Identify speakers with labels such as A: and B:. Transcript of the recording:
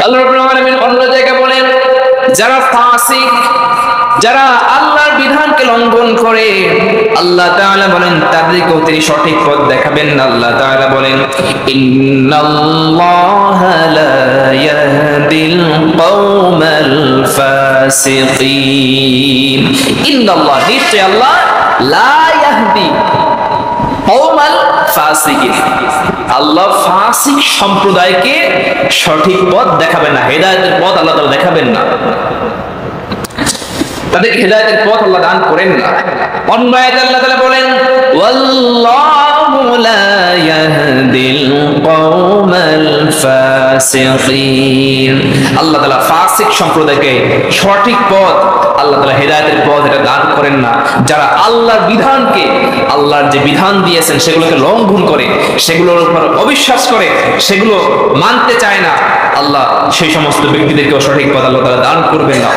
A: আল্লাহ রাব্বুল আলামিন অন্য জায়গায় বলেন, যারা ফাসিক, যারা আল্লাহর বিধানকে লঙ্ঘন করে, আল্লাহ তাআলা বলেন তাদেরকেও তিনি সঠিক পথ দেখাবেন না। আল্লাহ তাআলা বলেন, ইন্নাল্লাহা লা ইয়াহদিল কওমাল ফাসিকিন। ইন্নাল্লাহ, নিশ্চয় আল্লাহ, লা ইয়াহদি কওমাল ফাসিকিন, আল্লাহ ফাসিক সম্প্রদায়কে সঠিক পথ দেখাবেন না, হেদায়েতের পথ আল্লাহ তাআলা দেখাবেন না, তাদেরকে হেদায়েতের পথ আল্লাহ দান করেন না। অন্য আয়াতে আল্লাহ তাআলা বলেন, ওয়াল্লাহু লা ইয়াহদিল কওমাল ফাসিকিন, আল্লাহ তাআলা ফাসিক সম্প্রদায়কে সঠিক পথ, আল্লাহ তাআলা হেদায়েতের পথ এটা দান করেন না। যারা আল্লাহর বিধানকে, আল্লাহর যে বিধান দিয়েছেন সেগুলোকে লঙ্ঘন করে, সেগুলোর উপর অবিশ্বাস করে, সেগুলো মানতে চায় না, আল্লাহ সেই সমস্ত ব্যক্তিদেরকেও সঠিক পথ আল্লাহ তাআলা দান করবেন না।